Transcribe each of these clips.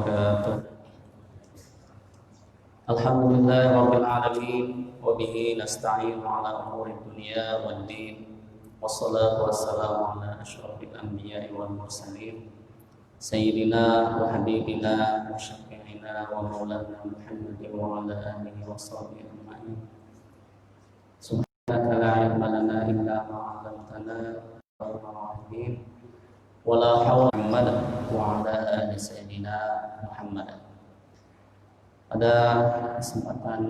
wabarakatuh. Alhamdulillahirabbil alamin wa bihi nasta'inu ala umuri dunya waddin. Wassalatu wassalamu ala asyrafil anbiya'i wal mursalin sayyidina wa habibina wa syafi'ina wa maulana Muhammadin wa ala alihi wa sahbihi ajma'in. Subhanaka la ilma lana illa ma 'allamtana wala haula wa ala ali sayyidina Muhammad. Pada kesempatan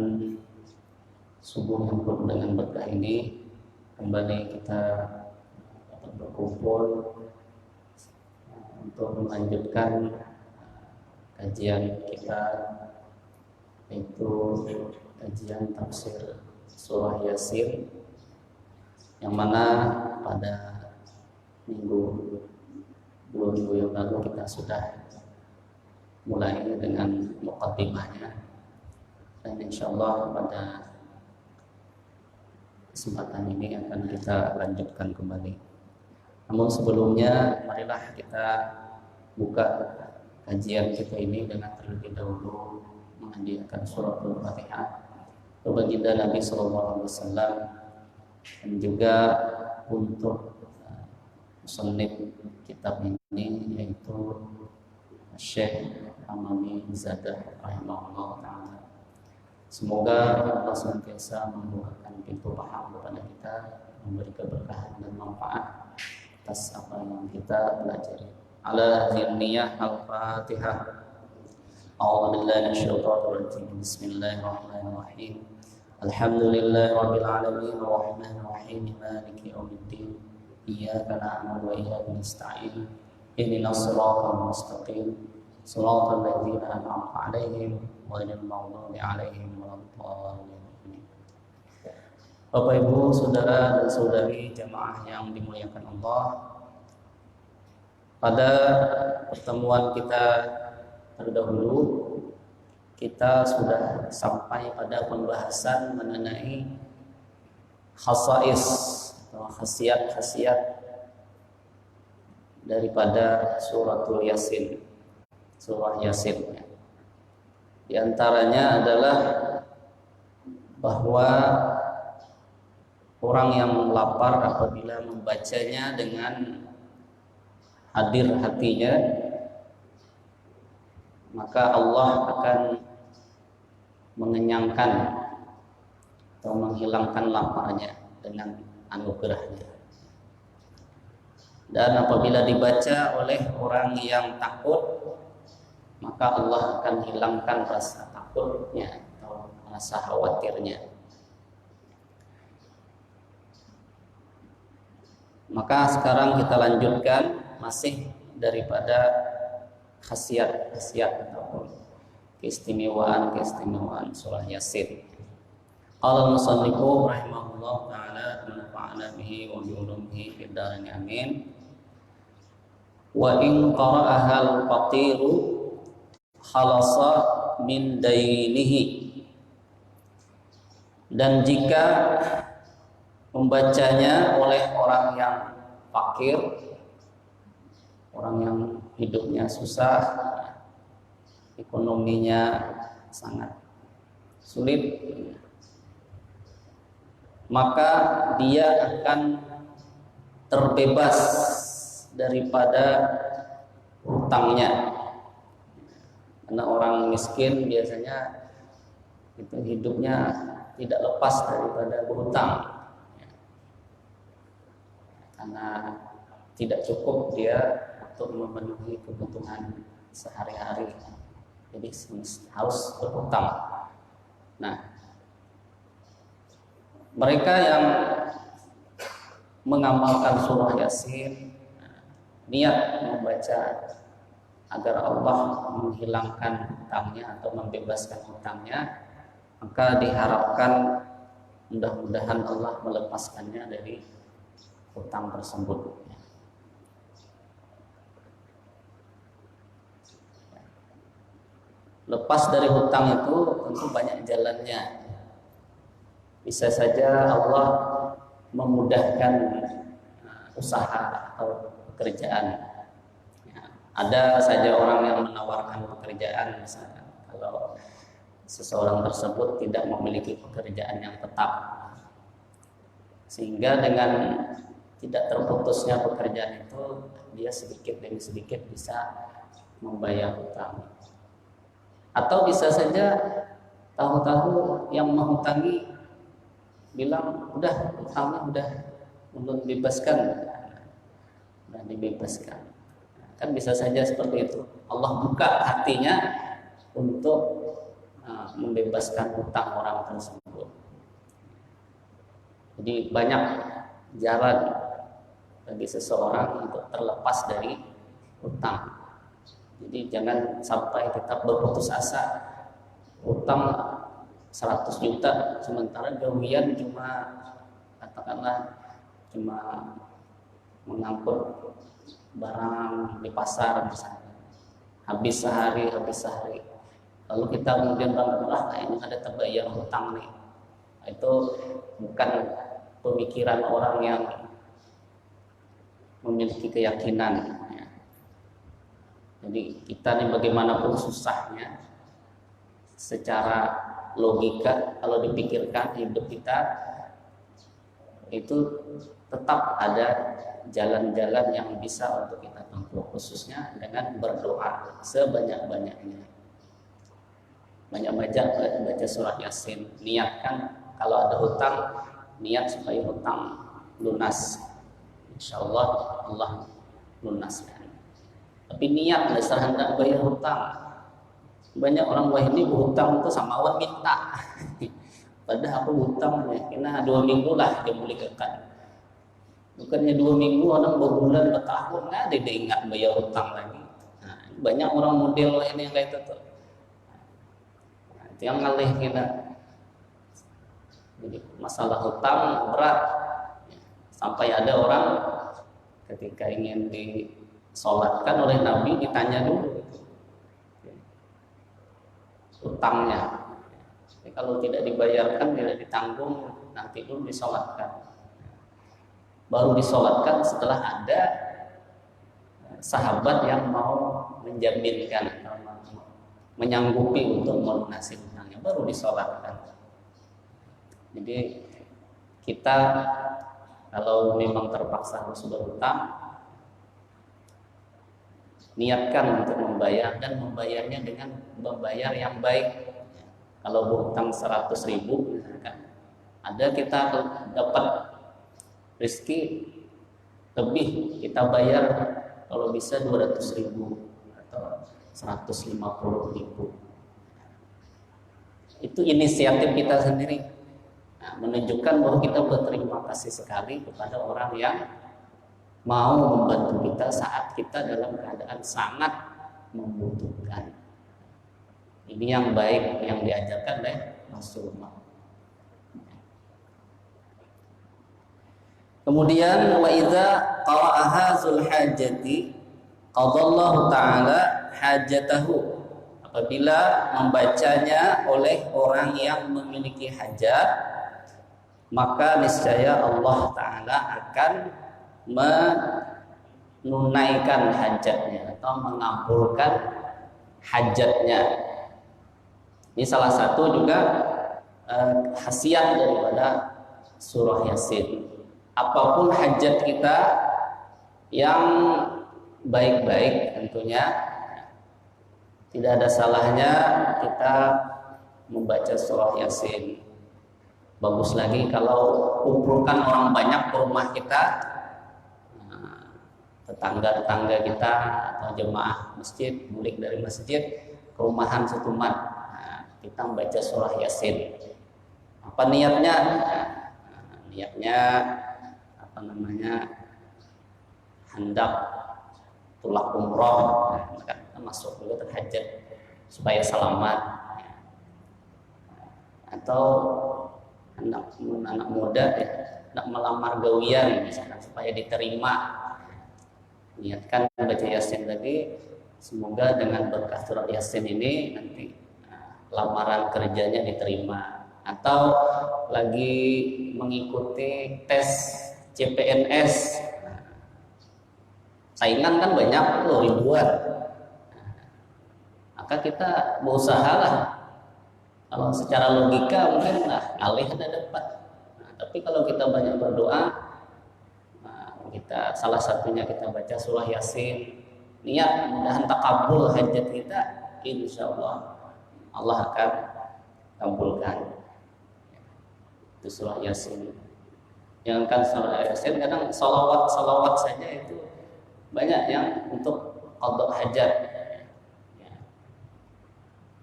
subuh yang penuh dengan berkah ini, kembali kita berkumpul untuk melanjutkan kajian kita, yaitu kajian tafsir surah Yasin, yang mana pada dua minggu yang lalu kita sudah mulai dengan muqaddimahnya, dan insyaallah pada kesempatan ini akan kita lanjutkan kembali. Namun sebelumnya, marilah kita buka kajian kita ini dengan terlebih dahulu menghadiahkan surat Al-Fatihah kepada baginda Nabi Sallallahu Alaihi Wasallam, dan juga untuk musannif kitab ini, yaitu Syekh Amami Zadah rahimahullah ta'ala. Semoga Allah senantiasa membukakan pintu paham kepada kita, memberi keberkahan dan manfaat atas apa yang kita pelajari. Ala zinniyah al-Fatihah. A'udzu billahi minasyaitonir rajim. Bismillahirrahmanirrahim. Alhamdulillahi rabbil alamin arrahmanir rahim maliki yaumiddin. Iyyaka na'budu wa iyyaka nasta'in. Ihdinas siratal mustaqim. Shiratal ladzina an'amta 'alaihim ghairil maghdubi 'alaihim waladdallin. Bapak Ibu, saudara dan saudari jamaah yang dimuliakan Allah, pada pertemuan kita terdahulu kita sudah sampai pada pembahasan mengenai khasais atau khasiat-khasiat daripada suratul Yasin, surah Yasin. Di antaranya adalah bahwa orang yang lapar apabila membacanya dengan hadir hatinya, maka Allah akan mengenyangkan atau menghilangkan laparnya dengan anugerahnya. Dan apabila dibaca oleh orang yang takut, maka Allah akan hilangkan rasa takutnya atau rasa khawatirnya. Maka sekarang kita lanjutkan masih daripada khasiat-khasiat atau keistimewaan surah Yasin. Qala al-musannifu rahimahullah ta'ala nafa'ana bihi wa bi ulumihi fid dharain amin. Wa in qara'aha al-faqiru khalasa min dainihi. Dan jika membacanya oleh orang yang fakir, orang yang hidupnya susah, ekonominya sangat sulit, maka dia akan terbebas daripada hutangnya. Karena orang miskin biasanya itu hidupnya tidak lepas daripada berhutang, karena tidak cukup dia untuk memenuhi kebutuhan sehari-hari, jadi harus berhutang. Nah, mereka yang mengamalkan surah Yasin, niat membaca agar Allah menghilangkan hutangnya atau membebaskan hutangnya, maka diharapkan mudah-mudahan Allah melepaskannya dari hutang tersebut. Lepas dari hutang itu tentu banyak jalannya. Bisa saja Allah memudahkan usaha atau pekerjaan. Ada saja orang yang menawarkan pekerjaan misalkan, kalau seseorang tersebut tidak memiliki pekerjaan yang tetap, sehingga dengan tidak terputusnya pekerjaan itu dia sedikit demi sedikit bisa membayar hutang. Atau bisa saja tahu-tahu yang menghutangi bilang udah hutangnya udah dibebaskan, udah dibebaskan. Kan bisa saja seperti itu. Allah buka hatinya untuk membebaskan hutang orang tersebut. Jadi banyak jalan bagi seseorang untuk terlepas dari hutang. Jadi jangan sampai kita berputus asa. Hutang 100 juta sementara gawian cuma katakanlah cuma mengangkut barang di pasar misalnya, habis sehari, lalu kita kemudian bangga, kayaknya ada terbayar hutang nih. Itu bukan pemikiran orang yang memiliki keyakinan ya. Jadi kita nih bagaimanapun susahnya, secara logika kalau dipikirkan hidup kita itu tetap ada jalan-jalan yang bisa untuk kita tempuh, khususnya dengan berdoa sebanyak-banyaknya. Banyak baca surat Yasin. Niatkan kalau ada hutang, niat supaya hutang lunas. Insya Allah Allah lunaskan. Tapi niat dasar hendak bayar hutang. Banyak orang wah ini berhutang itu sama awan minta. Padahal aku hutang kena 2 minggu lah dia mulihkan. Bukannya 2 minggu, orang berbulan, bertahun, nggak ada dia ingat bayar hutang lagi. Nah, banyak orang model ini yang kayak itu tuh. Nah, itu yang ngalih kita. Jadi masalah hutang berat. Sampai ada orang ketika ingin disolatkan oleh Nabi ditanya dulu hutangnya. Jadi, kalau tidak dibayarkan, tidak ditanggung, nanti dulu disolatkan. Baru disolatkan setelah ada sahabat yang mau menjaminkan, menyanggupi untuk melunasi hutangnya, baru disolatkan. Jadi kita kalau memang terpaksa harus berhutang, niatkan untuk membayar dan membayarnya dengan membayar yang baik. Kalau berhutang 100.000 misalkan, ada kita dapat rezeki lebih, kita bayar kalau bisa 200.000 atau 150.000. Itu inisiatif kita sendiri. Nah, menunjukkan bahwa kita berterima kasih sekali kepada orang yang mau membantu kita saat kita dalam keadaan sangat membutuhkan. Ini yang baik yang diajarkan oleh Rasulullah. Kemudian wa idza qara'aha zul hajati qadallahu ta'ala hajatahu. Apabila membacanya oleh orang yang memiliki hajat, maka niscaya Allah Ta'ala akan menunaikan hajatnya atau mengabulkan hajatnya. Ini salah satu juga khasiat daripada surah Yasin. Apapun hajat kita yang baik-baik tentunya tidak ada salahnya kita membaca surah Yasin. Bagus lagi kalau kumpulkan orang banyak ke rumah kita, tetangga-tetangga kita atau jemaah masjid, mulik dari masjid ke rumahan setuman, kita membaca surah Yasin. Apa niatnya? Niatnya hendak tulak umroh, maka kita masuk dulu terhajat supaya selamat, atau anak muda hendak melamar gawian misalkan supaya diterima, niatkan baca Yasin tadi, semoga dengan berkah surat Yasin ini nanti lamaran kerjanya diterima. Atau lagi mengikuti tes CPNS, saingan kan banyak tuh ribuan. Maka kita berusaha lah. Kalau secara logika mungkin alih ada dapat. Nah, tapi kalau kita banyak berdoa, nah, kita salah satunya kita baca surah Yasin, niat mudahan takabul hajat kita, insya Allah Allah akan kabulkan. Itu surah Yasin. Jangankan surah Yasin, kadang salawat saja itu banyak yang untuk qada hajat.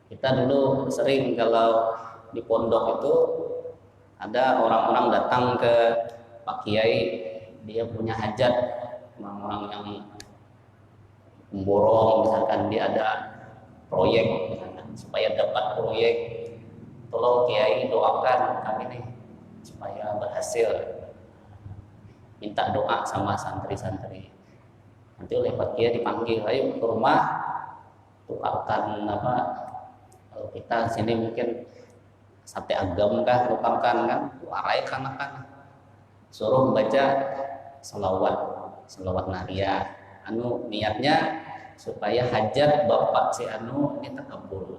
Kita dulu sering kalau di pondok itu ada orang-orang datang ke Pak Kiai, dia punya hajat, orang-orang yang memborong, misalkan dia ada proyek, misalkan, supaya dapat proyek, tolong Kiai doakan kami nih supaya berhasil, minta doa sama santri-santri. Nanti oleh Pak Kiai dipanggil, ayo ke rumah, tukarkan apa, kalau kita sini mungkin sate agam kah, tukarkan kan, warai kan, suruh baca salawat nariyah. Niatnya supaya hajat bapak si ini terkabul.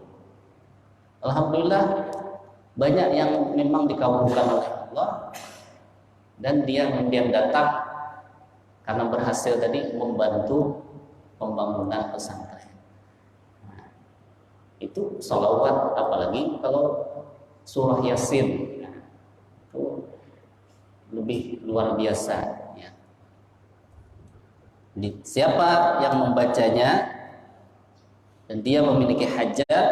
Alhamdulillah banyak yang memang dikabulkan oleh Allah, dan dia kemudian datang karena berhasil tadi membantu pembangunan pesantren. Nah, itu salawat, apalagi kalau surah Yasin, nah, itu lebih luar biasa ya. Siapa yang membacanya dan dia memiliki hajat,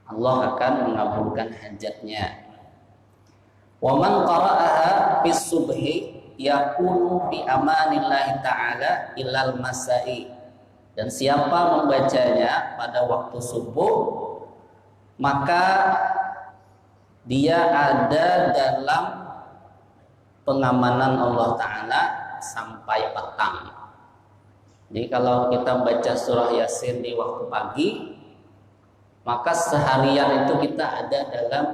Allah akan mengabulkan hajatnya. Wa man qara'aha bis subhi yakunu bi amanillahi ta'ala ilal masai. Dan siapa membacanya pada waktu subuh, maka dia ada dalam pengamanan Allah Ta'ala sampai petang. Jadi kalau kita baca surah Yasin di waktu pagi, maka seharian itu kita ada dalam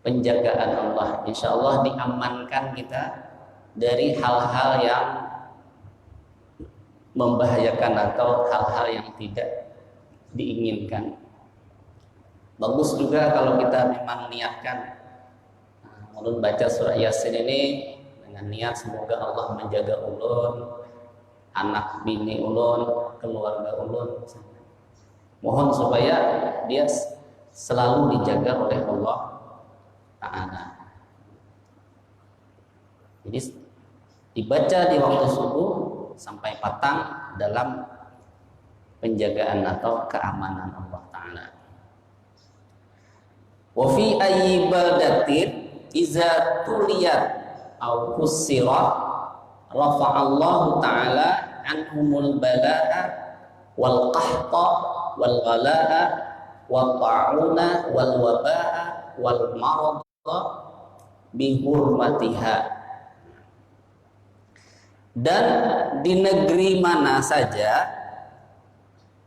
penjagaan Allah. Insya Allah diamankan kita dari hal-hal yang membahayakan atau hal-hal yang tidak diinginkan. Bagus juga kalau kita memang niatkan ulun baca surah Yasin ini dengan niat semoga Allah menjaga ulun, anak bini ulun, keluarga ulun. Mohon supaya dia selalu dijaga oleh Allah Ta'ala. Jadi dibaca di waktu subuh sampai petang dalam penjagaan atau keamanan Allah Ta'ala. Wa fi ayyi baldatin iza tuliyat aw kusirat rafa'allahu ta'ala anhumul bala'a wal qahta wal ghalaa wal ta'una wal waba'a wal marada bi hurmatiha. Dan di negeri mana saja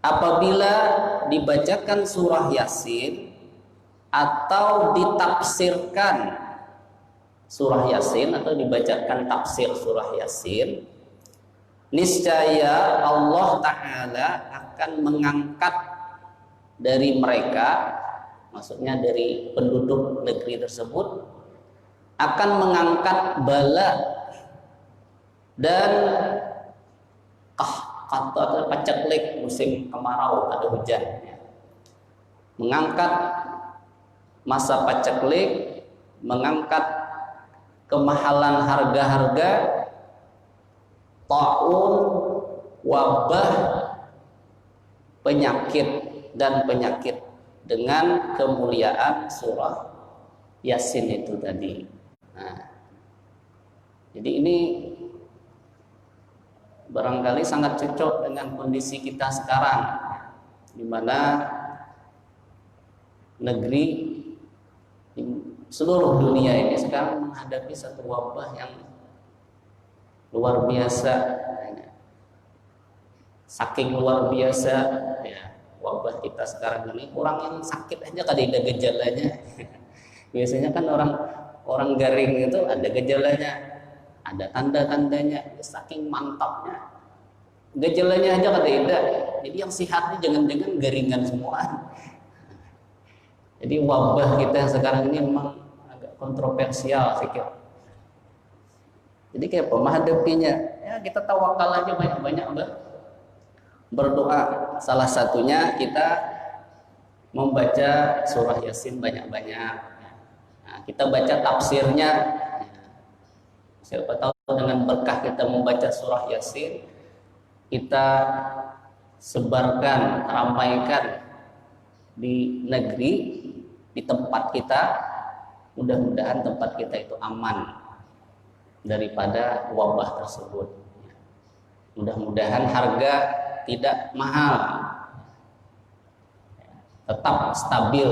apabila dibacakan surah Yasin atau ditafsirkan surah Yasin atau dibacakan tafsir surah Yasin, niscaya Allah Ta'ala akan mengangkat dari mereka, maksudnya dari penduduk negeri tersebut, akan mengangkat bala dan kata paceklik musim kemarau, ada hujan ya. Mengangkat masa paceklik, mengangkat kemahalan harga-harga, taun, wabah, penyakit dan penyakit dengan kemuliaan surah Yasin itu tadi. Nah, jadi ini barangkali sangat cocok dengan kondisi kita sekarang, di mana negeri di seluruh dunia ini sekarang menghadapi satu wabah yang luar biasa, saking luar biasa ya, wabah kita sekarang ini. Orang yang sakit aja kadang ada gejalanya. Biasanya kan orang garing itu ada gejalanya, ada tanda-tandanya, saking mantapnya. Gejalanya aja kata Indah. Jadi yang sehatnya jangan-jangan garingan semua. Jadi wabah kita yang sekarang ini memang agak kontroversial pikir. Jadi kayak apa menghadapinya? Ya kita tawakal aja banyak-banyak berdoa. Salah satunya kita membaca surah Yasin banyak-banyak. Nah, kita baca tafsirnya. Siapa tahu dengan berkah kita membaca surah Yasin, kita sebarkan, ramaikan di negeri, di tempat kita, mudah-mudahan tempat kita itu aman daripada wabah tersebut. Mudah-mudahan harga tidak mahal, tetap stabil,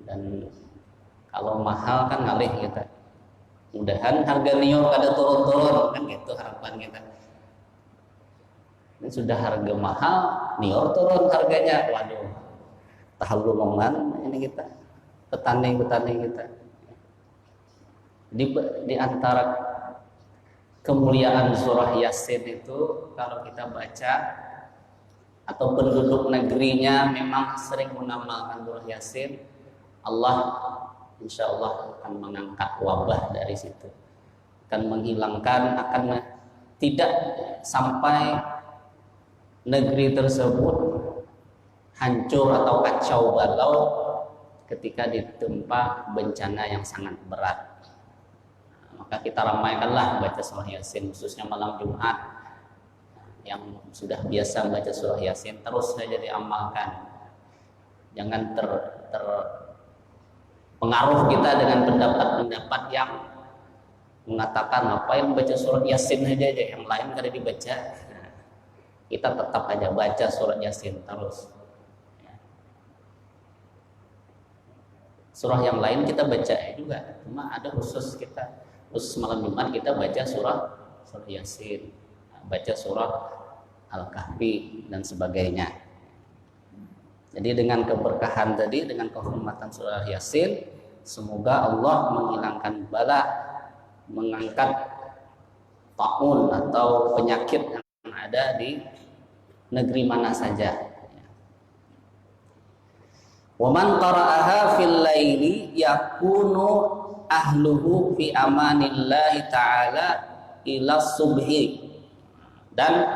dan kalau mahal kan ngalih kita. Mudahan harga nior kada turun-turun, kan gitu harapan kita. Ini sudah harga mahal, nior turun harganya, waduh, tahallumongan ini kita, petani kita. Di antara kemuliaan surah Yasin itu, kalau kita baca atau penduduk negerinya memang sering mengamalkan surah Yasin, Allah insya Allah akan mengangkat wabah dari situ, akan menghilangkan, akan tidak sampai negeri tersebut hancur atau kacau balau ketika ditimpa bencana yang sangat berat. Maka kita ramaikanlah baca surah Yasin, khususnya malam Jumat. Yang sudah biasa baca surah Yasin terus saja diamalkan. Jangan terpengaruh kita dengan pendapat-pendapat yang mengatakan apa yang baca surah Yasin aja, yang lain kada dibaca. Kita tetap aja baca surat Yasin terus. Surah yang lain kita baca juga, cuma ada khusus malam Jumat kita baca surah Yasin, baca surah Al-Kahfi dan sebagainya. Jadi dengan keberkahan tadi, dengan kehormatan surah Yasin, semoga Allah menghilangkan bala, mengangkat taun atau penyakit yang ada di negeri mana saja. Wa man qara'aha fil laili yakunu ahluhu fi amanillahi ta'ala ila subhi. Dan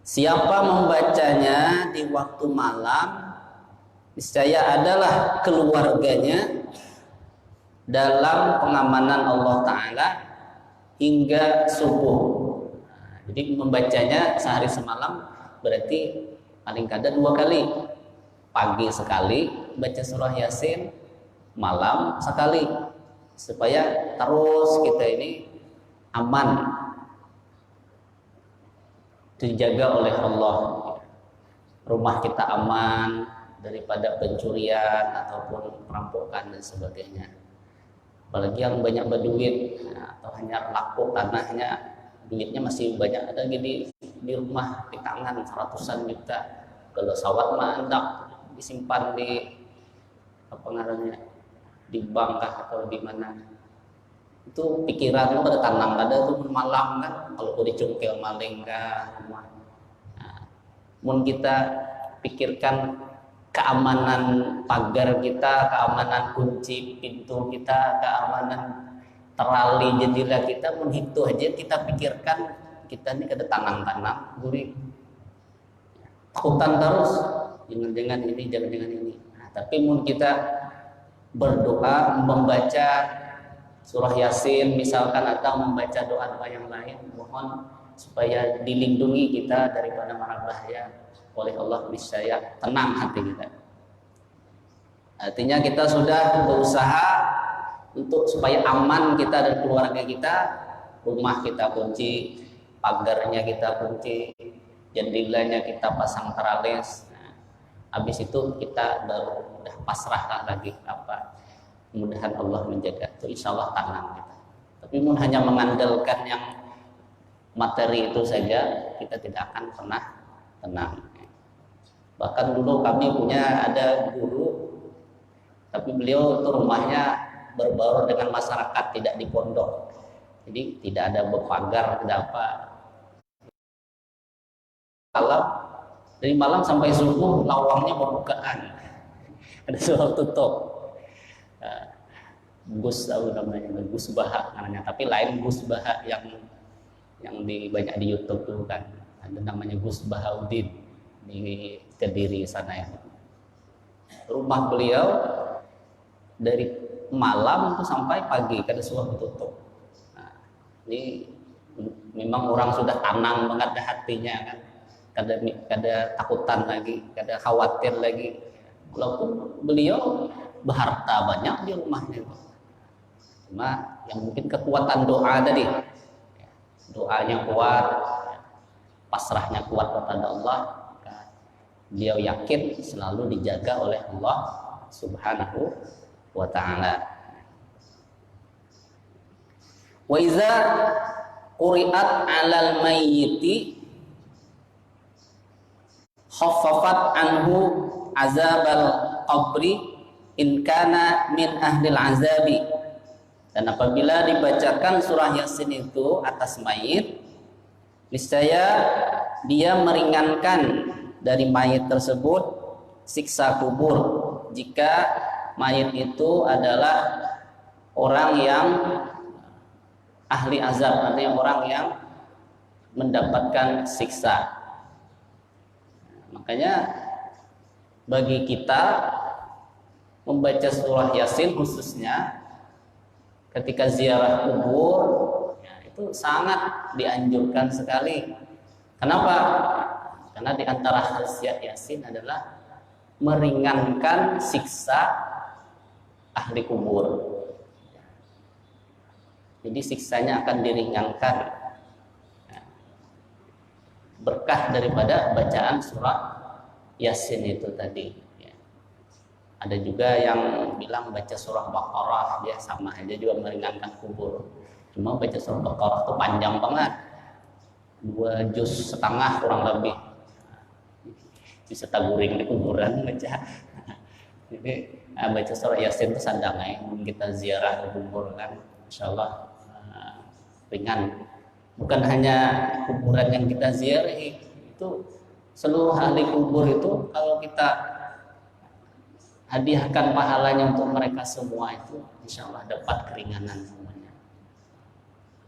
siapa membacanya di waktu malam, niscaya adalah keluarganya dalam pengamanan Allah Ta'ala hingga subuh. Jadi membacanya sehari semalam berarti paling kada 2 kali. Pagi sekali baca surah Yasin, malam sekali, supaya terus kita ini aman, dijaga oleh Allah. Rumah kita aman daripada pencurian ataupun perampokan dan sebagainya. Apalagi yang banyak berduit atau hanya laku tanahnya, duitnya masih banyak ada di rumah, di tangan ratusan juta. Kalau sawat mah hendak disimpan di apa ngarannya, di bank kah atau di mana. Itu pikiran pada tanam kada tuh malam kan, kalau dicungkil maling kah. Mun kita pikirkan keamanan pagar kita, keamanan kunci pintu kita, keamanan terali jendela kita, mun itu aja kita pikirkan, kita ini kada tanam gurih, takutan terus, jangan-jangan ini. Nah, tapi mun kita berdoa, membaca surah Yasin misalkan, atau membaca doa-doa yang lain, mohon supaya dilindungi kita daripada mara bahaya oleh Allah, niscaya tenang hati kita. Artinya kita sudah berusaha untuk supaya aman kita dan keluarga kita, rumah kita kunci, pagarnya kita kunci, jendelanya kita pasang teralis. Nah, habis itu kita baru udah pasrah lagi apa, mudahan Allah menjaga. Itu insya Allah tenang kita. Tapi mun hanya mengandalkan yang materi itu saja, kita tidak akan pernah tenang. Bahkan dulu kami punya ada guru, tapi beliau itu rumahnya berbaur dengan masyarakat, tidak di pondok. Jadi tidak ada berpagar, tidak apa. Dari malam sampai subuh lawangnya pembukaan, ada suara tutup. Gus tahu namanya, Gus Baha namanya, tapi lain Gus Baha yang banyak di YouTube tuh kan, ada namanya Gus Bahaudin di Kediri sana ya. Rumah beliau dari malam itu sampai pagi kada suara tutup. Nah, ini memang orang sudah tenang banget dah hatinya kan, kada takutan lagi, kada khawatir lagi. Walaupun beliau berharta banyak di rumahnya, cuma yang mungkin kekuatan doa tadi, doanya kuat, pasrahnya kuat kepada Allah, beliau yakin selalu dijaga oleh Allah Subhanahu wa ta'ala. Wa iza quri'at 'alal mayyiti khaffafat anhu azabal qabri in kana min ahlil azabi. Dan apabila dibacakan surah Yasin itu atas mayit, niscaya dia meringankan dari mayit tersebut siksa kubur jika mayit itu adalah orang yang ahli azab, artinya orang yang mendapatkan siksa. Makanya bagi kita membaca surah Yasin khususnya ketika ziarah kubur ya, itu sangat dianjurkan sekali. Kenapa? Karena di antara khasiat Yasin adalah meringankan siksa ahli kubur. Jadi siksanya akan diringankan berkah daripada bacaan surah Yasin itu tadi. Ada juga yang bilang baca surah Baqarah dia sama aja juga meringankan kubur. Cuma baca surah Baqarah itu panjang banget, 2 juz setengah kurang lebih. Bisa taburing di kuburan baca. Jadi baca surah Yasin itu sandangai kita ziarah ke kubur kan, insyaallah ringan. Bukan hanya kuburan yang kita ziarahi, itu seluruh ahli kubur itu kalau kita hadiahkan pahalanya untuk mereka semua itu insyaallah dapat keringanan semuanya.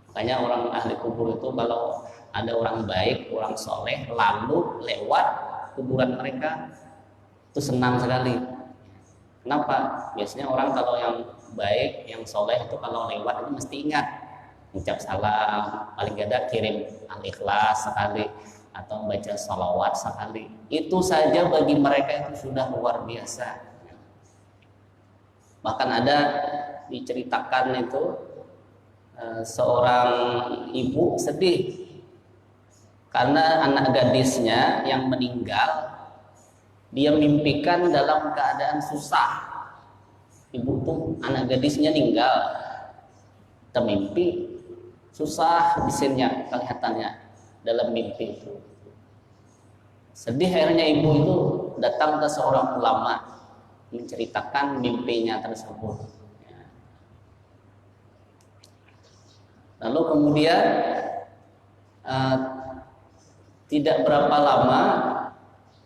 Makanya orang ahli kubur itu kalau ada orang baik, orang soleh lalu lewat kuburan mereka itu senang sekali. Kenapa? Biasanya orang kalau yang baik, yang soleh itu kalau lewat itu mesti ingat ucap salam, paling tidak kirim al-ikhlas sekali atau baca salawat sekali. Itu saja bagi mereka itu sudah luar biasa. Bahkan ada diceritakan itu seorang ibu sedih karena anak gadisnya yang meninggal dia mimpikan dalam keadaan susah. Ibu tuh anak gadisnya meninggal, termimpi susah habisinnya kelihatannya dalam mimpi itu. Sedih akhirnya ibu itu datang ke seorang ulama menceritakan mimpinya tersebut. Lalu kemudian tidak berapa lama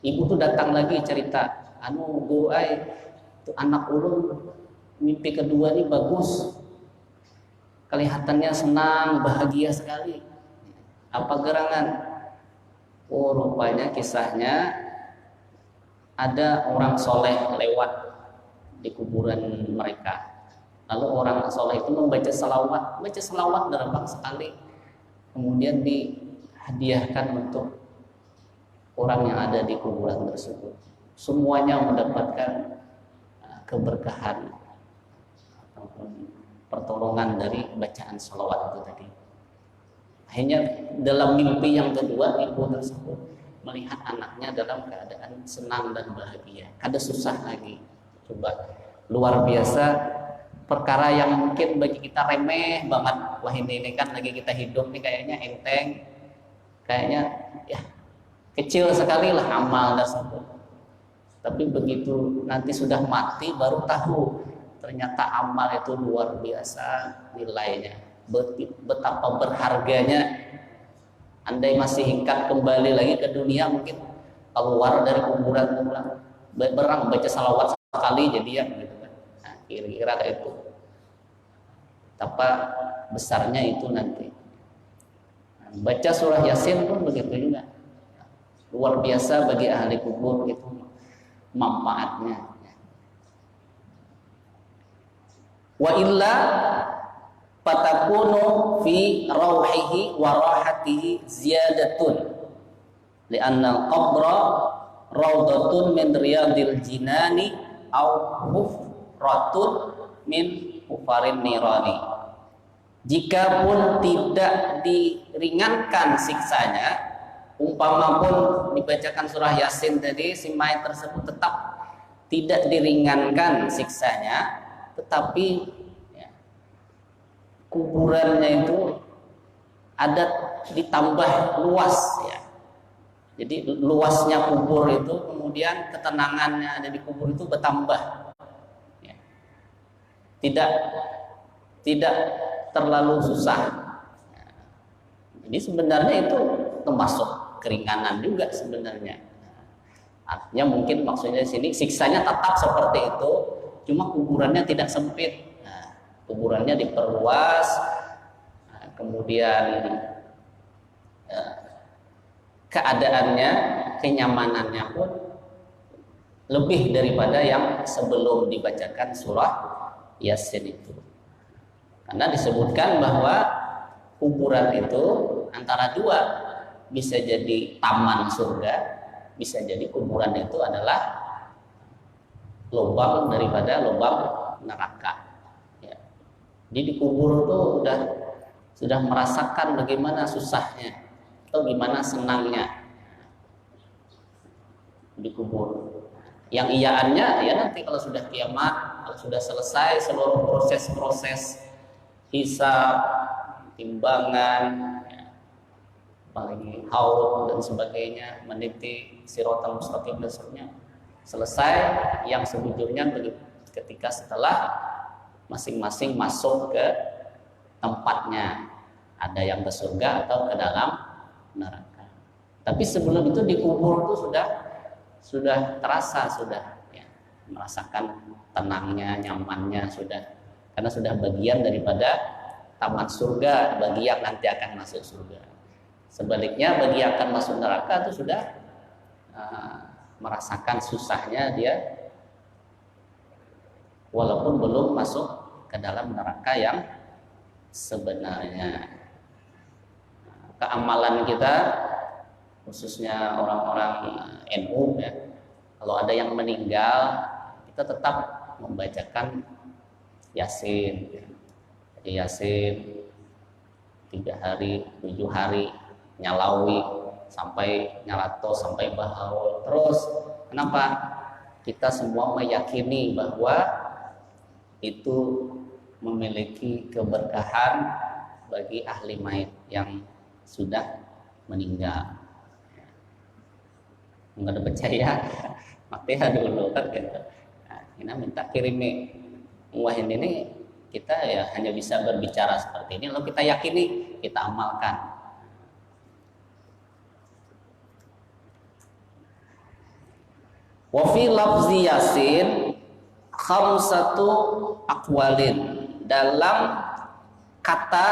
ibu tuh datang lagi cerita, guru itu anak ulun mimpi kedua ini bagus, kelihatannya senang bahagia sekali. Apa gerangan? Oh rupanya kisahnya ada orang soleh lewat di kuburan mereka. Lalu orang soleh itu membaca selawat berulang sekali. Kemudian dihadiahkan untuk orang yang ada di kuburan tersebut. Semuanya mendapatkan keberkahan ataupun pertolongan dari bacaan selawat itu tadi. Akhirnya dalam mimpi yang kedua ibu tersebut melihat anaknya dalam keadaan senang dan bahagia, kada susah lagi. Coba luar biasa, perkara yang mungkin bagi kita remeh banget. Wah ini kan lagi kita hidup nih kayaknya enteng, kayaknya ya kecil sekali lah amal tersebut. Tapi begitu nanti sudah mati baru tahu ternyata amal itu luar biasa nilainya, betapa berharganya. Andai masih hingkat kembali lagi ke dunia, mungkin keluar dari kuburan berang baca salawat sekali jadian gitu kan. Nah, kira-kira kayak itu. Betapa besarnya itu nanti. Nah, baca surah Yasin pun begitu juga. Luar biasa bagi ahli kubur itu manfaatnya. Wa illa fatakunu fi rauhihi wa rahatihi ziyadatun li'anna al-qabra raudatun min riyadil jinani au hufratun min hufarin nirani. Jikapun tidak diringankan siksanya, umpama pun dibacakan surah Yasin tadi, si mayat tersebut tetap tidak diringankan siksanya, tetapi kuburannya itu ada ditambah luas ya. Jadi luasnya kubur itu, kemudian ketenangannya ada di kubur itu bertambah ya. Tidak terlalu susah ya. Jadi sebenarnya itu termasuk keringanan juga sebenarnya. Artinya mungkin maksudnya di sini siksanya tetap seperti itu, cuma kuburannya tidak sempit. Kuburannya diperluas, kemudian keadaannya, kenyamanannya pun lebih daripada yang sebelum dibacakan surah Yasin itu. Karena disebutkan bahwa kuburan itu antara dua, bisa jadi taman surga, bisa jadi kuburan itu adalah lubang daripada lubang neraka. Jadi dikubur tuh sudah merasakan bagaimana susahnya atau gimana senangnya dikubur. Yang iyaannya ya nanti kalau sudah kiamat, kalau sudah selesai seluruh proses-proses hisab, timbangan, ya, apalagi haud dan sebagainya, meniti siratal mustaqim dan sebagainya, selesai. Yang sebujurnya ketika setelah masing-masing masuk ke tempatnya, ada yang ke surga atau ke dalam neraka. Tapi sebelum itu dikubur itu sudah terasa, sudah ya, merasakan tenangnya, nyamannya sudah, karena sudah bagian daripada taman surga, bagi yang nanti akan masuk surga. Sebaliknya bagi yang akan masuk neraka itu sudah merasakan susahnya dia, walaupun belum masuk ke dalam neraka yang sebenarnya. Keamalan kita, khususnya orang-orang NU ya, kalau ada yang meninggal, kita tetap membacakan Yasin. Jadi Yasin 3 hari, 7 hari, nyalawi sampai nyalato, sampai bahaul terus. Kenapa? Kita semua meyakini bahwa itu memiliki keberkahan bagi ahli mayit yang sudah meninggal. Nggak ada percaya, makanya dulu kan gitu. Nah, kita minta kirimi wahin ini, kita ya hanya bisa berbicara seperti ini, lalu kita yakini, kita amalkan. Wa fi lafzi Yasin khamsatu aqwalin. Dalam kata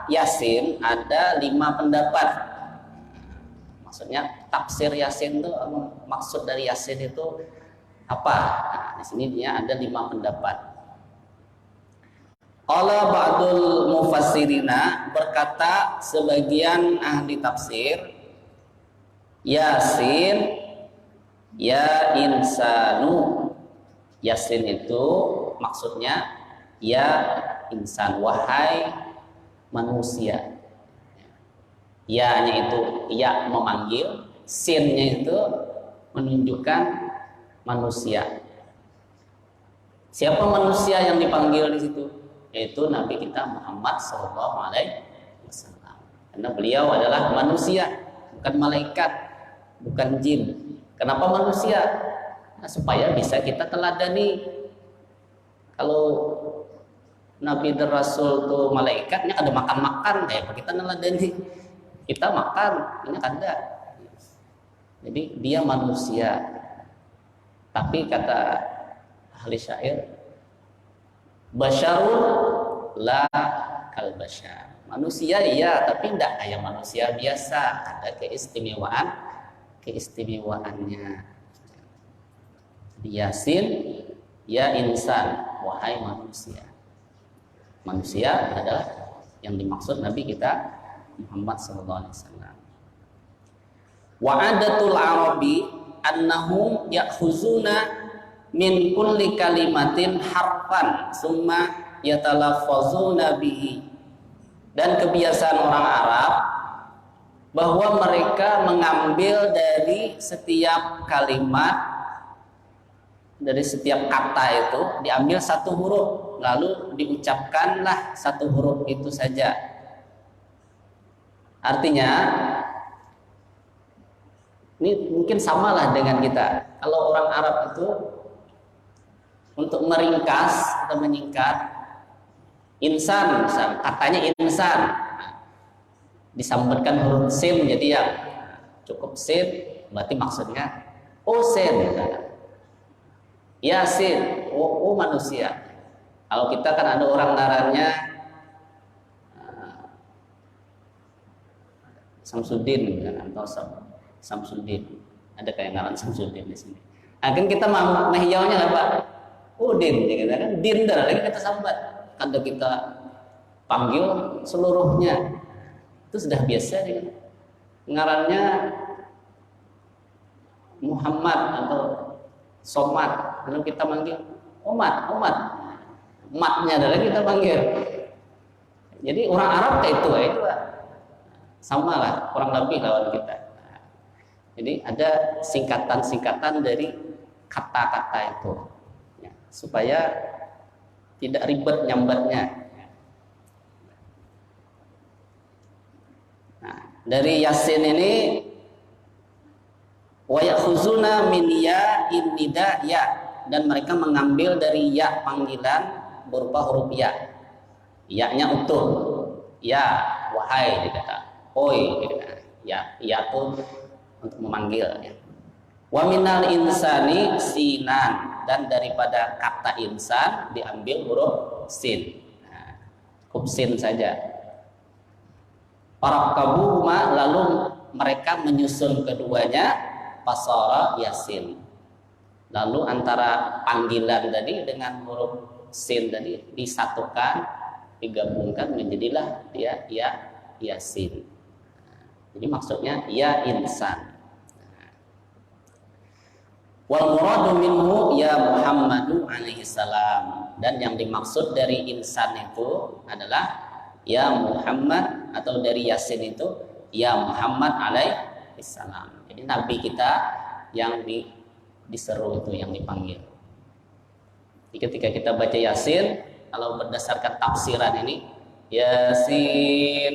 Yasin ada 5 pendapat. Maksudnya tafsir Yasin itu, maksud dari Yasin itu apa? Nah, di sini dia ada 5 pendapat. Qala ba'dul mufassirina, berkata sebagian ahli tafsir, Yasin ya insanu. Yasin itu maksudnya ya insan, wahai manusia. Ya-nya itu ya memanggil, sin-nya itu menunjukkan manusia. Siapa manusia yang dipanggil di situ? Yaitu Nabi kita Muhammad SAW. Karena beliau adalah manusia, bukan malaikat, bukan jin. Kenapa manusia? Nah, supaya bisa kita teladani. Kalau Nabi dan Rasul tuh malaikatnya ada makan-makan kayak kita neladani. Kita makan, ini ada. Jadi dia manusia. Tapi kata ahli syair, basyarun la kal basyar. Manusia iya, tapi tidak kayak manusia biasa. Ada keistimewaannya. Yasin, ya insan, wahai manusia. Manusia adalah yang dimaksud Nabi kita Muhammad SAW. Wa adatul Arabi annahum ya'khuzuna min kulli kalimatin harfan summa yatalaffazuna bihi. Dan kebiasaan orang Arab bahwa mereka mengambil dari setiap kalimat, dari setiap kata itu diambil satu huruf, lalu diucapkanlah satu huruf itu saja. Artinya ini mungkin samalah dengan kita. Kalau orang Arab itu untuk meringkas atau menyingkat, insan, katanya insan, disambutkan huruf sin, jadi ya cukup sin, berarti maksudnya sin. Yasin, manusia. Kalau kita kan ada orang ngarannya Samsudin kan, atau Samsudin. Ada kayak ngaran Samsudin di sini. Nah, kan kita mau mehiaunya apa? Din, ya kita kan Dindar lagi kita sambat. Kalau kita panggil seluruhnya, itu sudah biasa dia. Ngarannya Muhammad atau Somad, lalu kita manggil Umat, matnya adalah kita panggil. Jadi orang Arab kayak itu sama lah, kurang lebih lawan kita. Jadi ada singkatan-singkatan dari kata-kata itu, ya, supaya tidak ribet nyambatnya. Nah, dari Yasin ini wa yakhuzuna min ya nida ya, dan mereka mengambil dari ya panggilan berupa huruf ya. Ya-nya utuh. Ya, wahai dikata. Oi dikata. Ya itu untuk memanggil ya. Wa minal insani sinan, dan daripada kata insan diambil huruf sin. Nah, huruf sin saja. Para kabuhuma, lalu mereka menyusun keduanya pasara yasin. Lalu antara panggilan tadi dengan huruf sin tadi disatukan, digabungkan menjadilah dia ya yasin. Jadi maksudnya ya insan. Wal muradu minhu ya Muhammadu alaihi salam, dan yang dimaksud dari insan itu adalah ya Muhammad, atau dari yasin itu ya Muhammad alaihi salam. Jadi Nabi kita yang diseru itu, yang dipanggil. Jadi ketika kita baca Yasin, kalau berdasarkan tafsiran ini, Yasin,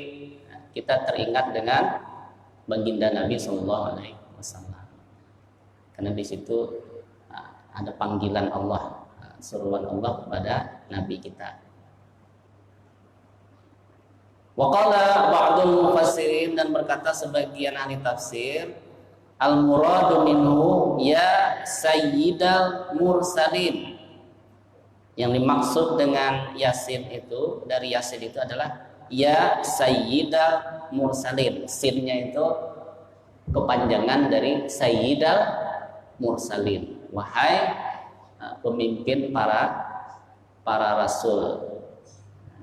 kita teringat dengan baginda Nabi SAW. Karena di situ ada panggilan Allah, seruan Allah kepada Nabi kita. Waqala ba'dul mufassirin, dan berkata sebagian ahli tafsir, al-muradu minhu ya sayyidal mursalin. Yang dimaksud dengan Yasin itu, dari Yasin itu adalah ya sayyidal mursalin. Sinnya itu kepanjangan dari sayyidal mursalin. Wahai pemimpin para rasul.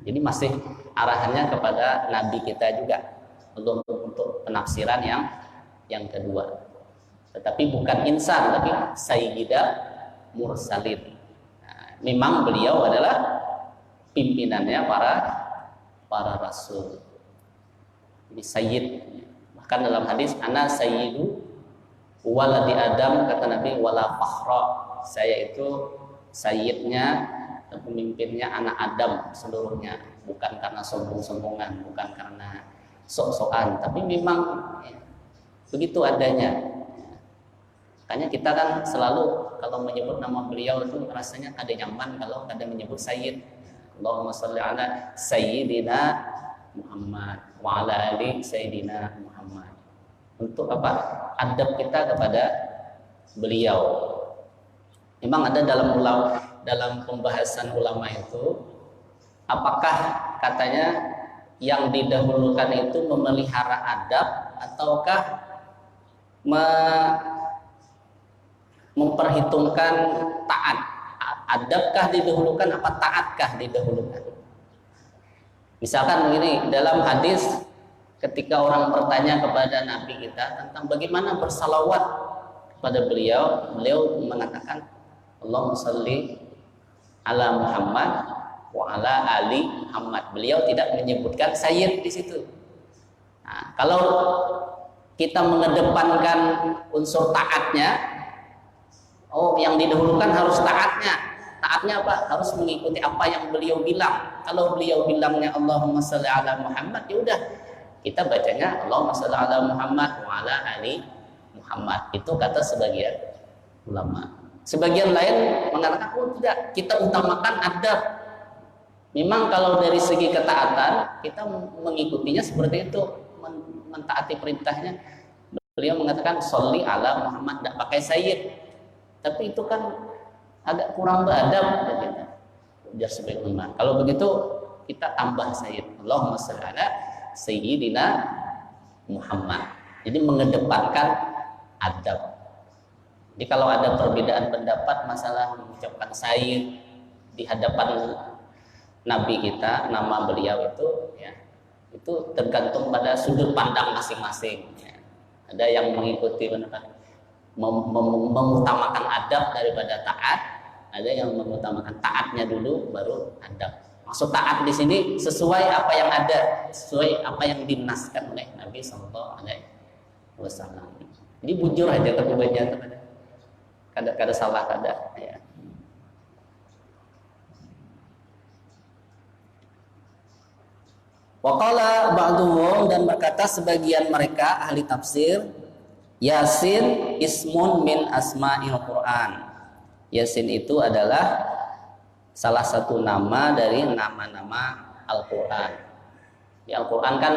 Jadi masih arahannya kepada Nabi kita juga, belum untuk penafsiran yang kedua. Tetapi bukan insan, tapi sayyidal mursalin. Nah, memang beliau adalah pimpinannya para rasul. Jadi sayyid. Bahkan dalam hadis, ana sayyidu waladi Adam, kata Nabi, wala fakhra. Saya itu sayyidnya dan pemimpinnya anak Adam seluruhnya, bukan karena sombong-sombongan, bukan karena sok-sokan, tapi memang begitu adanya. Makanya kita kan selalu kalau menyebut nama beliau itu rasanya ada nyaman kalau ada menyebut Sayyid. Allahumma sholli ala Sayyidina Muhammad wa ala ali Sayyidina Muhammad. Untuk apa? Adab kita kepada beliau. Memang ada dalam pembahasan ulama itu, apakah katanya yang didahulukan itu memelihara adab ataukah memperhitungkan taat? Adabkah didahulukan apa taatkah didahulukan? Misalkan begini, dalam hadis ketika orang bertanya kepada Nabi kita tentang bagaimana bersalawat kepada beliau, beliau mengatakan Allahumma sholli ala Muhammad wa ala ali Muhammad. Beliau tidak menyebutkan sayyid di situ. Nah, kalau kita mengedepankan unsur taatnya, yang didahulukan harus taatnya. Taatnya apa? Harus mengikuti apa yang beliau bilang. Kalau beliau bilangnya Allahumma sholli ala Muhammad, ya udah kita bacanya Allahumma sholli ala Muhammad wa ala ali Muhammad. Itu kata sebagian ulama. Sebagian lain mengatakan tidak, kita utamakan adab. Memang kalau dari segi ketaatan kita mengikutinya seperti itu, mentaati perintahnya. Beliau mengatakan sholli ala Muhammad, tidak pakai sayyid. Tapi itu kan agak kurang beradab. Kalau begitu kita tambah sayyid. Allahumma sholli ala Sayyidina Muhammad. Jadi mengedepankan adab. Jadi kalau ada perbedaan pendapat masalah mengucapkan sayyid di hadapan Nabi kita, nama beliau itu, ya, itu tergantung pada sudut pandang masing-masing. Ya. Ada yang mengikuti mengutamakan adab daripada taat, ada yang mengutamakan taatnya dulu baru adab. Maksud taat di sini sesuai apa yang ada, sesuai apa yang dinaskan oleh Nabi Sallallahu Alaihi Wasallam. Jadi bujur aja kebebajannya, kada salah kada. Ya. Waqala ba'duhum, dan berkata sebagian mereka ahli tafsir, Yasin ismun min asma'il Quran. Yasin itu adalah salah satu nama dari nama-nama Al-Quran. Di Al-Quran kan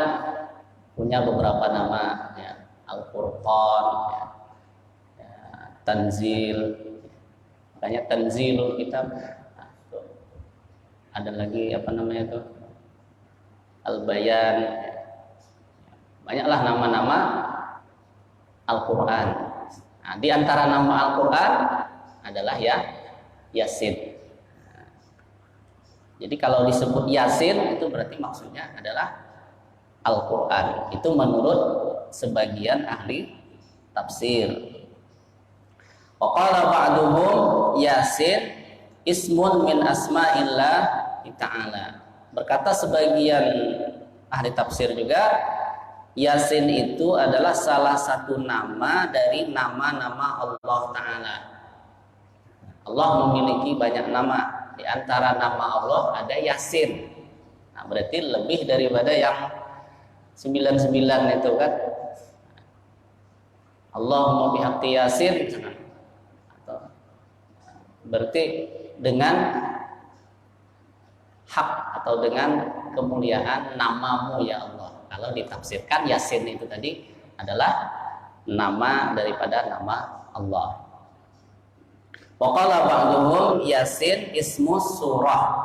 punya beberapa nama, ya. Al-Furqan, ya. Ya, Tanzil, makanya Tanzilul Kitab. Nah, ada lagi apa namanya itu? Al-Bayan. Ya. Banyaklah nama-nama Al-Quran. Nah, di antara nama Al-Quran adalah Yasin. Jadi kalau disebut Yasin itu berarti maksudnya adalah Al-Quran. Itu menurut sebagian ahli tafsir. Waqala ba'duhum Yasin ismun min asma'illah ta'ala. Berkata sebagian ahli tafsir juga, Yasin itu adalah salah satu nama dari nama-nama Allah Ta'ala. Allah memiliki banyak nama. Di antara nama Allah ada Yasin. Nah, berarti lebih daripada yang 99 itu kan. Allahumma bihaqqi Yasin. Berarti dengan hak atau dengan kemuliaan namamu ya Allah. Kalau ditafsirkan Yasin itu tadi adalah nama daripada nama Allah. Waqala ba'duhum Yasin ismu surah.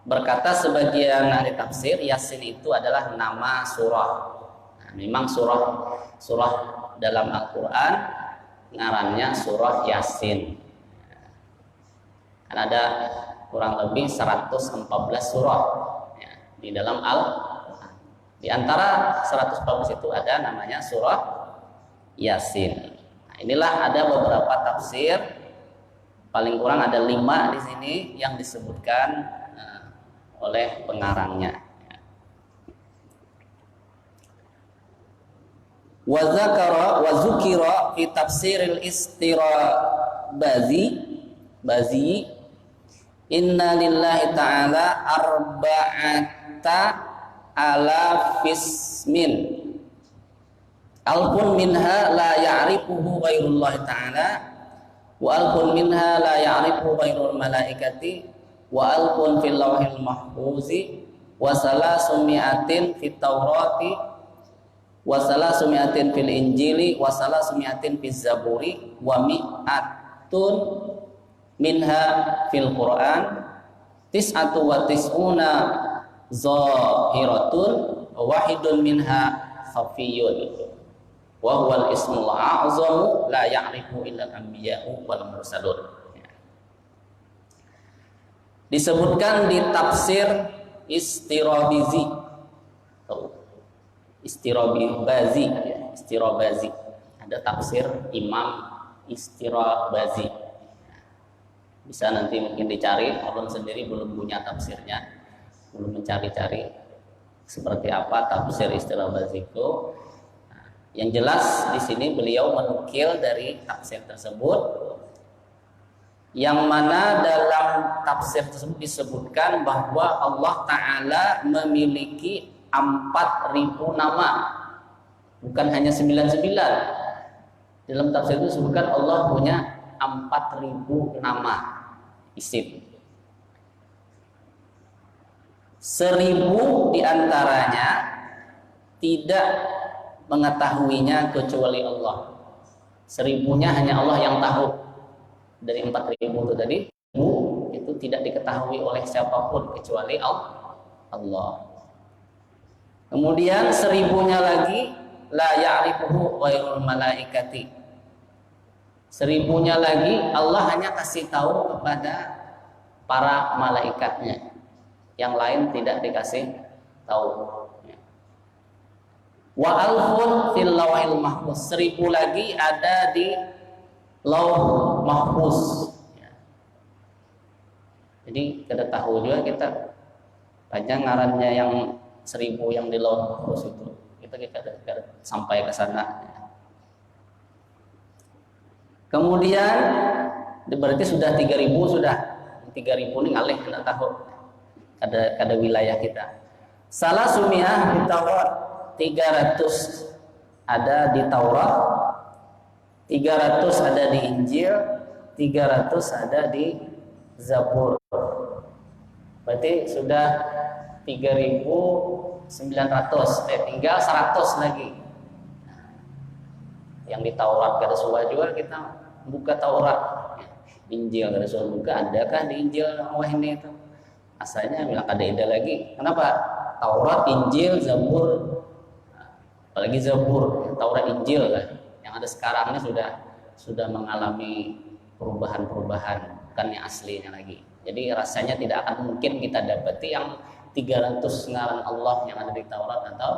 Berkata sebagian ahli tafsir, Yasin itu adalah nama surah. Nah, memang surah dalam Al-Quran ngarannya surah Yasin. Kan ada kurang lebih 114 surah ya, di dalam Al-Quran. Di antara 114 itu ada namanya surah Yasin. Nah, inilah ada beberapa tafsir. Paling kurang ada 5 di sini yang disebutkan oleh pengarangnya. Wa zakara wa zukira fi tafsiril istirabazi inna lillahi ta'ala arba'ata alafismin Alfun minha la ya'rifuhu ghairullah ta'ala wa alfun minha la ya'rifuhu ghairul malaikati wa alfun fil lawhil mahfuzi wa salasumi'atin fit taurati wa salasumi'atin fil injili wa salasumi'atin fiz zaburi wa mi'atun minha fil qur'an tis'atu wa tis'una zahiratun wahidun minha khafiyun wa huwal ismul a'zamu la ya'rifu illa al-anbiya'u wal mursalun. Disebutkan di tafsir Istirabizi, Istirabazi, Istirabazi. Ada tafsir Imam Istirabazi. Bisa nanti mungkin dicari, Alun sendiri belum punya tafsirnya, belum mencari-cari seperti apa tafsir Istirabazi itu. Yang jelas di sini beliau menukil dari tafsir tersebut, yang mana dalam tafsir tersebut disebutkan bahwa Allah Ta'ala memiliki 4.000 nama, bukan hanya 99. Dalam tafsir itu disebutkan Allah punya 4.000 nama isim. 1.000 diantaranya tidak mengetahuinya kecuali Allah. 1.000-nya hanya Allah yang tahu. Dari 4.000 itu tadi, itu tidak diketahui oleh siapapun kecuali Allah. Kemudian 1.000-nya lagi la ya'rifuhu ghairul malaikati. 1.000-nya lagi Allah hanya kasih tahu kepada para malaikatnya. Yang lain tidak dikasih tahu. Wa alfun fil lawhil mahfuz. 1.000 lagi ada di lauh mahfuz. Jadi kita tahu juga kita panjang ngarannya yang 1.000 yang di lauh mahfuz itu. Kita sampai ke sana. Kemudian berarti sudah 3.000 sudah. 3.000 ini ngalih tidak tahu. Ada wilayah kita. Salah sumiah di Taurat 300 ada di Taurat, 300 ada di Injil, 300 ada di Zabur. Berarti sudah 3.900, tinggal 100 lagi. Yang di Taurat gak ada suara juga, kita buka Taurat. Injil gak ada suara buka, adakah di Injil wah ini itu? Asalnya bilang ada lagi. Kenapa? Taurat, Injil, Zabur. Apalagi Zabur, Taurat, Injil kan, yang ada sekarang ini sudah mengalami perubahan-perubahan, bukan yang aslinya lagi. Jadi rasanya tidak akan mungkin kita dapati yang 300 ngaran Allah yang ada di Taurat atau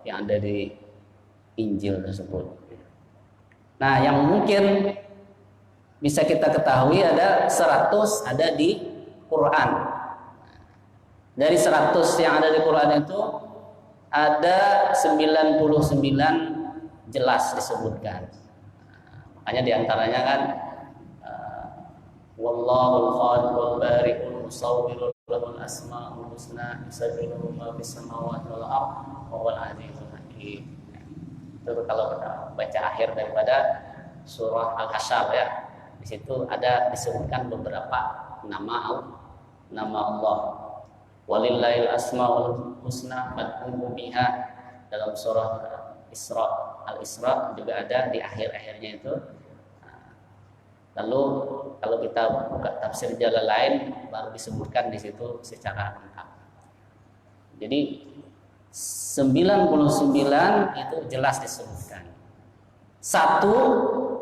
yang ada di Injil tersebut. Nah, yang mungkin bisa kita ketahui ada 100 ada di Quran. Dari 100 yang ada di Quran itu ada 99 jelas disebutkan. Makanya diantaranya kan wallahul khaliqul bari'ul musawwirul lahul asmaul husna yusabbihu ma fis samawati wal ardh wa huwal azizul hakim. Itu kalau kita baca akhir daripada surah Al-Hasyr ya. Di situ ada disebutkan beberapa nama Allah. Walillahil asmaul husna fad'uhu biha, dalam surah Al-Isra juga ada di akhir-akhirnya itu. Lalu kalau kita buka tafsir Jalalain baru disebutkan di situ secara lengkap. Jadi 99 itu jelas disebutkan.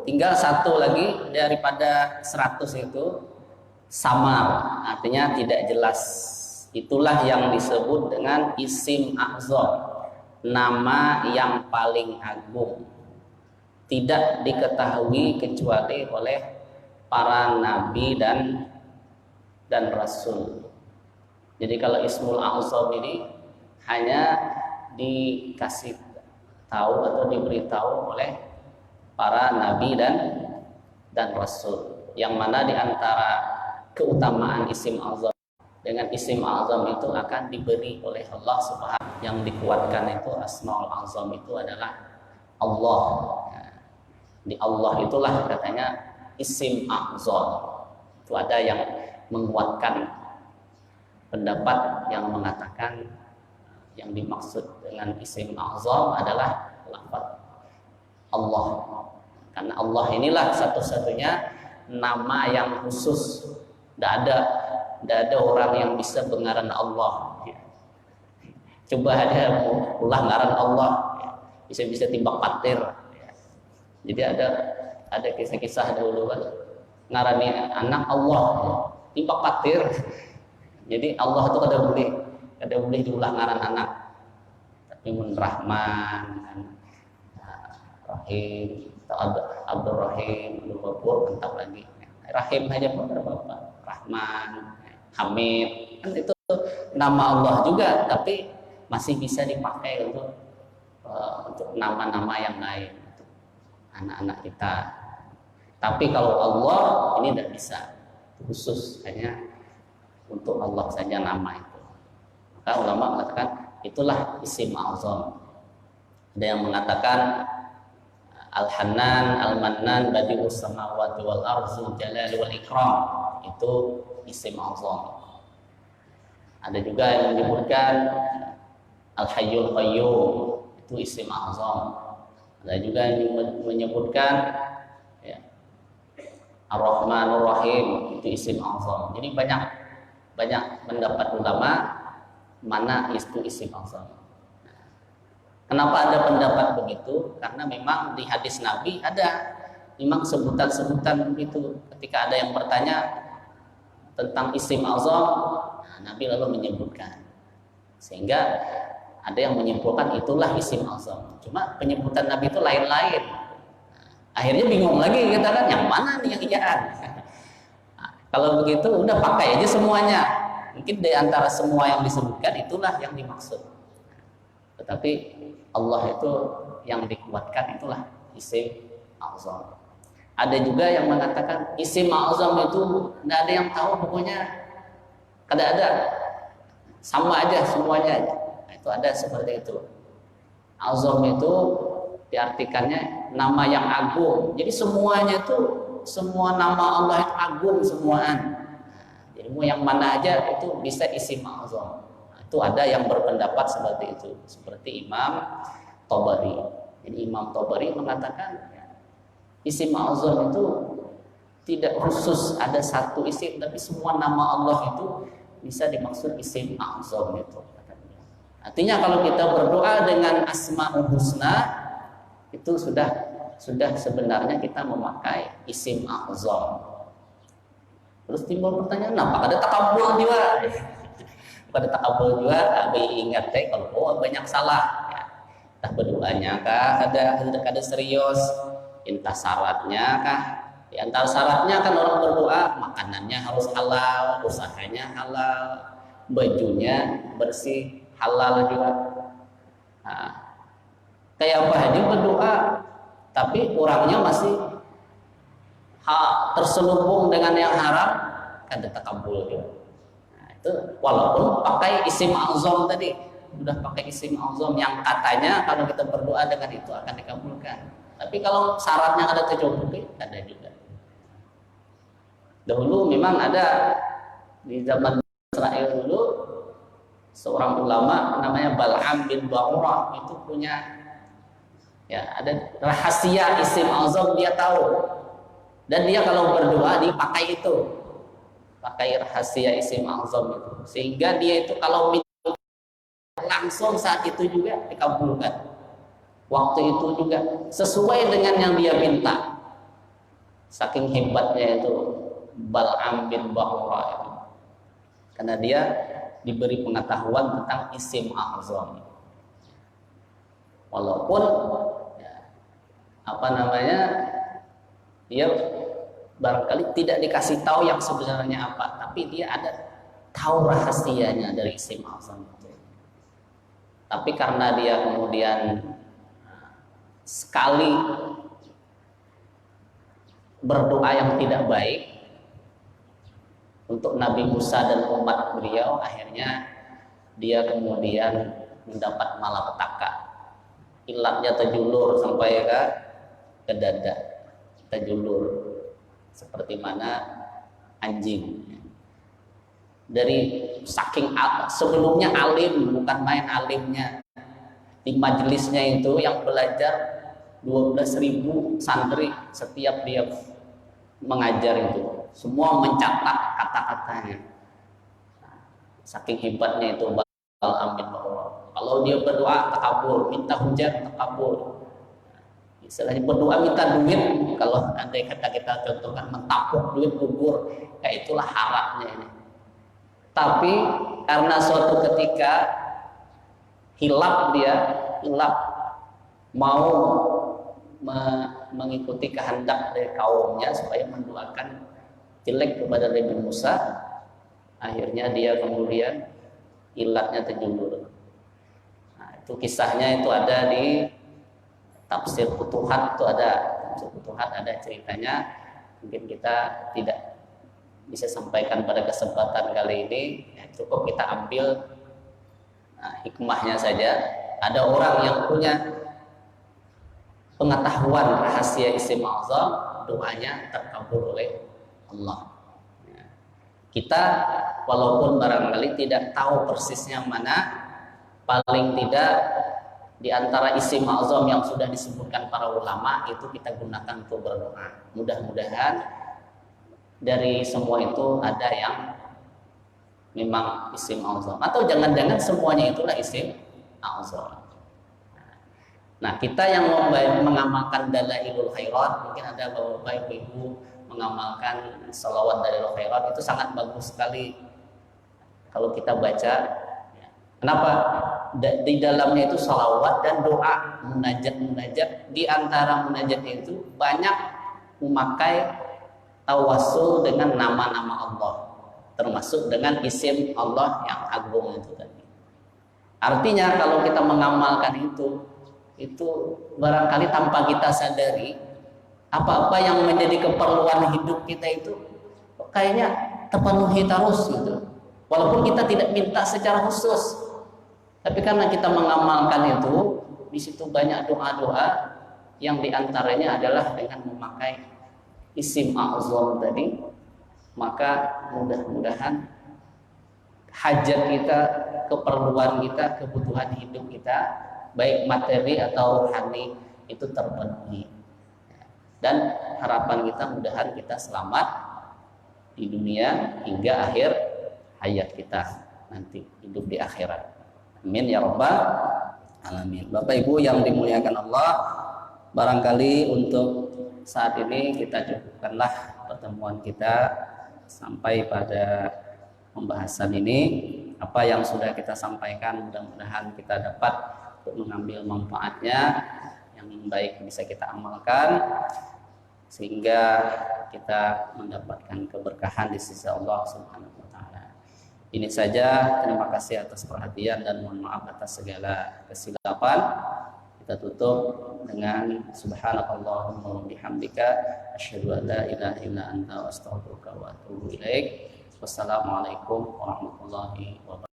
Tinggal satu lagi daripada 100 itu samar, artinya tidak jelas. Itulah yang disebut dengan isim a'zam, nama yang paling agung, tidak diketahui kecuali oleh para nabi dan rasul. Jadi kalau ismul a'zam ini hanya dikasih tahu atau diberitahu oleh para nabi dan rasul, yang mana diantara keutamaan isim a'zam dengan isim a'zam itu akan diberi oleh Allah Subhanahu. Yang dikuatkan itu asmaul a'zam itu adalah Allah. Di Allah itulah katanya isim a'zam. Itu ada yang menguatkan pendapat yang mengatakan yang dimaksud dengan isim a'zam adalah lafaz Allah. Karena Allah inilah satu-satunya nama yang khusus. Tidak ada orang yang bisa mengaran Allah. Coba ada ulah ngaran Allah, bisa timbang patir. Jadi ada kisah-kisah dahulu kan ngarani anak Allah, timbang patir. Jadi Allah itu kada boleh diulah ngaran anak. Tapi mun Rahman, Rahim, Abdul Rahim, Abdul Ghafur, mantap lagi. Rahim aja pun apa? Rahman, Hamid, kan itu nama Allah juga, tapi masih bisa dipakai untuk nama-nama yang lain, untuk anak-anak kita. Tapi kalau Allah ini tidak bisa, khusus hanya untuk Allah saja nama itu. Maka ulama mengatakan itulah isim a'zam. Ada yang mengatakan Al-Hanan, Al-Mannan, Badi'us samawati wal arzu, Jalal wal Ikram, itu isim a'zam. Ada juga yang menyebutkan Al-Hayyul Qayyum, itu isim a'zam. Ada juga yang menyebutkan ya, Ar-Rahmanur Rahim, itu isim a'zam. Jadi banyak pendapat ulama mana itu isim a'zam. Kenapa ada pendapat begitu? Karena memang di hadis Nabi ada memang sebutan-sebutan begitu. Ketika ada yang bertanya tentang isim a'zam, Nabi lalu menyebutkan. Sehingga ada yang menyimpulkan itulah isim a'zam. Cuma penyebutan Nabi itu lain-lain. Akhirnya bingung lagi kita kan, yang mana nih yang iyaan? Kalau begitu udah pakai aja semuanya. Mungkin di antara semua yang disebutkan itulah yang dimaksud. Tetapi Allah itu yang dikuatkan itulah isim a'zam. Ada juga yang mengatakan isim a'zam itu tidak ada yang tahu, pokoknya kada ada, sama aja semuanya. Nah, itu ada seperti itu. A'zam itu diartikannya nama yang agung. Jadi semuanya itu, semua nama Allah itu agung semuaan. Jadi mau yang mana aja itu bisa isim a'zam. Itu ada yang berpendapat seperti itu, seperti Imam Tabari. Jadi Imam Tabari mengatakan isim a'zam itu tidak khusus ada satu isim, tapi semua nama Allah itu bisa dimaksud isim a'zam itu. Artinya kalau kita berdoa dengan asmaul husna itu sudah sebenarnya kita memakai isim a'zam. Terus timbul pertanyaan, kenapa ada takabul juga? Pada takabul juga, kami ingat kalau banyak salah, ya. Entah berdoanya kah, ada serius, entah syaratnya kah. Di antara syaratnya kan orang berdoa, makanannya harus halal, usahanya halal, bajunya bersih, halal juga. Nah, kayak apa aja berdoa, tapi orangnya masih terselubung dengan yang haram, kan ada takabul juga. Walaupun pakai isim a'zam tadi, sudah pakai isim a'zam yang katanya kalau kita berdoa dengan itu akan dikabulkan. Tapi kalau syaratnya ada tercukupi, ada juga. Dahulu memang ada di zaman Israel dulu seorang ulama namanya Bal'am bin Ba'urah, itu punya ya ada rahasia isim a'zam, dia tahu. Dan dia kalau berdoa dipakai itu. Pakai rahasia isim a'zam itu, sehingga dia itu kalau minta langsung saat itu juga dikabulkan, waktu itu juga sesuai dengan yang dia minta. Saking hebatnya itu Bal'am bin Ba'urah itu, karena dia diberi pengetahuan tentang isim a'zam. Walaupun ya, dia barangkali tidak dikasih tahu yang sebenarnya apa, tapi dia ada tahu rahasianya dari isim a'zam itu. Tapi karena dia kemudian sekali berdoa yang tidak baik untuk Nabi Musa dan umat beliau, akhirnya dia kemudian mendapat malapetaka. ilatnya terjulur sampai ke dada, terjulur seperti mana anjing. Dari saking sebelumnya alim, bukan main alimnya. Di majelisnya itu yang belajar 12.000 santri setiap dia mengajar itu, semua mencatat kata-katanya. Saking hebatnya itu Amin bahwa kalau dia berdoa takabur, minta hujan takabur. Istilahnya berdoa minta duit, kalau andai kata kita contohkan mentapuk duit gugur, ya itulah harapnya ini. Tapi karena suatu ketika hilaf mau mengikuti kehendak dari kaumnya supaya mendoakan jelek kepada Nabi Musa, akhirnya dia kemudian ilatnya terjulur. Nah, itu kisahnya itu ada di tafsir Futuhat, itu ada tafsir Futuhat, ada ceritanya. Mungkin kita tidak bisa sampaikan pada kesempatan kali ini, ya, cukup kita ambil hikmahnya saja. Ada orang yang punya pengetahuan rahasia isim azam, doanya terkabul oleh Allah. Kita walaupun barangkali tidak tahu persisnya mana, paling tidak di antara isim azam yang sudah disebutkan para ulama itu kita gunakan untuk berdoa. Mudah-mudahan dari semua itu ada yang memang isim azam, atau jangan-jangan semuanya itulah isim azam. Nah, kita yang mengamalkan dalailul khairat, mungkin ada beberapa ibu mengamalkan salawat dalailul khairat, itu sangat bagus sekali kalau kita baca. Kenapa? Di dalamnya itu salawat dan doa, munajat. Di antara munajatnya itu banyak memakai tawasul dengan nama-nama Allah, termasuk dengan isim Allah yang agung itu tadi. Artinya kalau kita mengamalkan itu barangkali tanpa kita sadari, apa-apa yang menjadi keperluan hidup kita itu kayaknya terpenuhi terus gitu. Walaupun kita tidak minta secara khusus, tapi karena kita mengamalkan itu, di situ banyak doa-doa yang diantaranya adalah dengan memakai isim a'zam tadi. Maka mudah-mudahan hajat kita, keperluan kita, kebutuhan hidup kita, baik materi atau rohani, itu terpenuhi. Dan harapan kita mudahan kita selamat di dunia hingga akhir hayat kita nanti, hidup di akhirat. Amin ya rabbal alamin. Bapak Ibu yang dimuliakan Allah, barangkali untuk saat ini kita cukupkanlah pertemuan kita sampai pada pembahasan ini. Apa yang sudah kita sampaikan mudah-mudahan kita dapat untuk mengambil manfaatnya, yang baik bisa kita amalkan sehingga kita mendapatkan keberkahan di sisi Allah Subhanahu wa taala. Ini saja, terima kasih atas perhatian dan mohon maaf atas segala kesilapan. Kita tutup dengan subhanakallahumma wa bihamdika asyhadu an la ilaha illa anta astaghfiruka wa atubu ilaik. Wassalamualaikum warahmatullahi wabarakatuh.